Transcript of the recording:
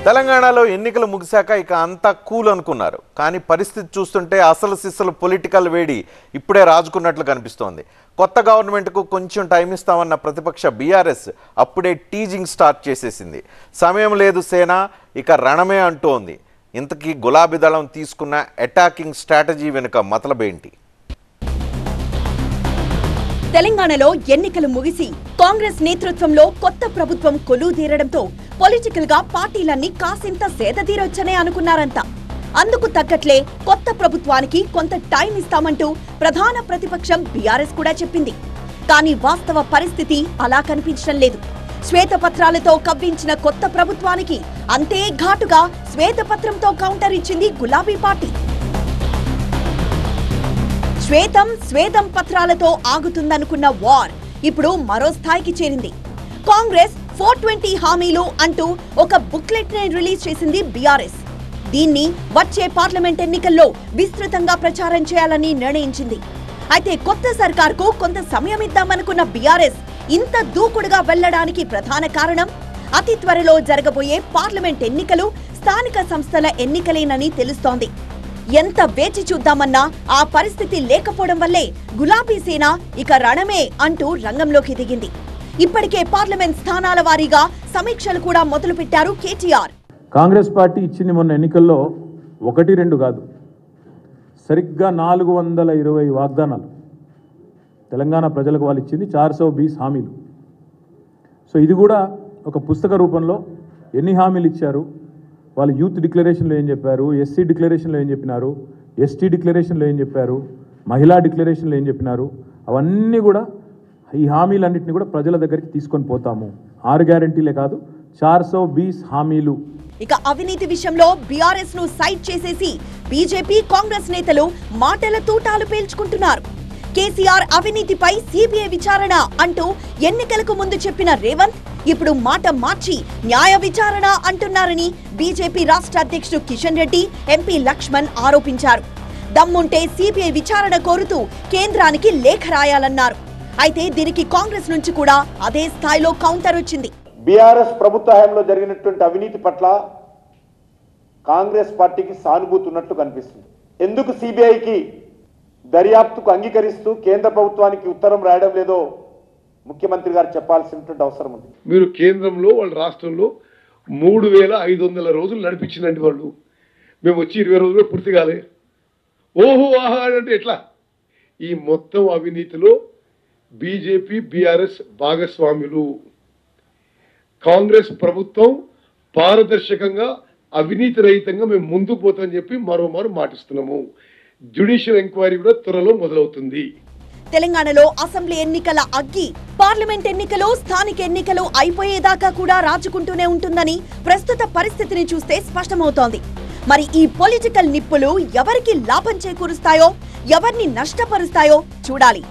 తెలంగాణలో ఎన్నికలు ముగిశాక ఇక అంతా కూల్ అనుకున్నారు. కానీ పరిస్థితి చూస్తుంటే అసలు సిస్సలు పొలిటికల్ వేడి ఇప్పుడే రాజుకున్నట్లు కనిపిస్తోంది. కొత్త గవర్నమెంట్కు కొంచెం టైం ఇస్తామన్న ప్రతిపక్ష బీఆర్ఎస్ అప్పుడే టీజింగ్ స్టార్ట్ చేసేసింది. సమయం లేదు సేన, ఇక రణమే అంటోంది. ఇంతకీ గులాబీ దళం తీసుకున్న అటాకింగ్ స్ట్రాటజీ వెనుక మతలబేంటి? తెలంగాణలో ఎన్నికలు ముగిసి కాంగ్రెస్ నేతృత్వంలో కొత్త ప్రభుత్వం కొలువుదీరడంతో పొలిటికల్ గా పార్టీలన్నీ కాసింత సేదతీరొచ్చనే అనుకున్నారంతా. అందుకు తగ్గట్లే కొత్త ప్రభుత్వానికి కొంత టైం ఇస్తామంటూ ప్రధాన ప్రతిపక్షం బీఆర్ఎస్ కూడా చెప్పింది. కానీ వాస్తవ పరిస్థితి అలా కనిపించడం లేదు. శ్వేతపత్రాలతో కవ్వించిన కొత్త ప్రభుత్వానికి అంతే ఘాటుగా శ్వేతపత్రంతో కౌంటర్ ఇచ్చింది గులాబీ పార్టీ. శ్వేతం పత్రాలతో ఆగుతుందనుకున్న వార్ ఇప్పుడు మరో స్థాయికి చేరింది. కాంగ్రెస్ 420 హామీలు అంటూ ఒక బుక్లెట్ ని రిలీజ్ చేసింది బీఆర్ఎస్. దీన్ని వచ్చే పార్లమెంట్ ఎన్నికల్లో విస్తృతంగా ప్రచారం చేయాలని నిర్ణయించింది. అయితే కొత్త సర్కార్కు కొంత సమయం ఇద్దామనుకున్న బీఆర్ఎస్ ఇంత దూకుడుగా వెళ్లడానికి ప్రధాన కారణం అతి త్వరలో జరగబోయే పార్లమెంట్ ఎన్నికలు, స్థానిక సంస్థల ఎన్నికలేనని తెలుస్తోంది. ఎంత వేచి చూద్దామన్నా ఆ పరిస్థితి లేకపోవడం వల్లే గులాబీ సేన ఇక రణమే అంటూ రంగంలోకి దిగింది. ఇప్పటికే పార్లమెంట్ స్థానాల వారీగా సమీక్షలు కూడా మొదలుపెట్టారు కేటీఆర్. కాంగ్రెస్ పార్టీ ఇచ్చింది మొన్న ఎన్నికల్లో 1-2 కాదు, సరిగ్గా 420 వాగ్దానాలు తెలంగాణ ప్రజలకు వాళ్ళు ఇచ్చింది. 420 హామీలు. సో ఇది కూడా ఒక పుస్తక రూపంలో ఎన్ని హామీలు ఇచ్చారు, వాళ్ళు యూత్ డిక్లరేషన్లో ఏం చెప్పారు, ఎస్సీ డిక్లరేషన్లో ఏం చెప్పినారు, ఎస్టీ డిక్లరేషన్లో ఏం చెప్పారు, మహిళా డిక్లరేషన్లో ఏం చెప్పినారు, అవన్నీ కూడా ఈ హామీలన్నింటినీ కూడా ప్రజల దగ్గరికి తీసుకొని పోతాము. 6 గ్యారెంటీలే కాదు, 420 హామీలు. ఇక అవినీతి విషయంలో బీఆర్ఎస్ ను సైడ్ చేసేసి బీజేపీ, కాంగ్రెస్ నేతలు మాటల తూటాలు పేల్చుకుంటున్నారు. కేసీఆర్ అవినీతిపై సిబిఐ విచారణ అంటూ ఎన్నికలకు ముందు చెప్పిన రేవంత్ ఇప్పుడు మాట మార్చి న్యాయ విచారణ అంటున్నారని బీజేపీ రాష్ట్ర అధ్యక్షుడు కిషన్ రెడ్డి, ఎంపీ లక్ష్మణ్ ఆరోపించారు. దమ్ముంటే సిబిఐ విచారణ కోరుతూ కేంద్రానికి లేఖ రాయాలన్నారు. అయితే దీనికి కాంగ్రెస్ నుంచి కూడా అదే స్థాయిలో కౌంటర్ వచ్చింది. బీఆర్ఎస్ ప్రభుత్వ హయాంలో జరిగినటువంటి అవినీతి పట్ల కాంగ్రెస్ పార్టీకి సానుభూతి ఉన్నట్లు కనిపిస్తుంది. ఎందుకు సిబిఐకి దర్యాప్తుకు అంగీకరిస్తూ కేంద్ర ప్రభుత్వానికి ఉత్తరం రాయడం లేదో ముఖ్యమంత్రి గారు చెప్పాల్సినటువంటి అవసరం ఉంది. మీరు కేంద్రంలో వాళ్ళ రాష్ట్రంలో 3500 రోజులు నడిపించినండి వాళ్ళు. మేము వచ్చి 20 రోజులు పూర్తి కాలే. ఓహో ఆహా అంటే ఎట్లా? ఈ మొత్తం అవినీతిలో బీజేపీ, బీఆర్ఎస్ భాగస్వాములు. కాంగ్రెస్ ప్రభుత్వం పారదర్శకంగా, అవినీతి రహితంగా మేము ముందుకు పోతామని చెప్పి మరోమారు మాటిస్తున్నాము. జ్యుడిషియల్ ఎంక్వైరీ కూడా త్వరలో మొదలవుతుంది. తెలంగాణలో అసెంబ్లీ ఎన్నికల అగ్గి పార్లమెంట్ ఎన్నికలు, స్థానిక ఎన్నికలు అయిపోయేదాకా కూడా రాజుకుంటూనే ఉంటుందని ప్రస్తుత పరిస్థితిని చూస్తే స్పష్టమవుతోంది. మరి ఈ పొలిటికల్ నిప్పులు ఎవరికి లాభం చేకూరుస్తాయో, ఎవరిని నష్టపరుస్తాయో చూడాలి.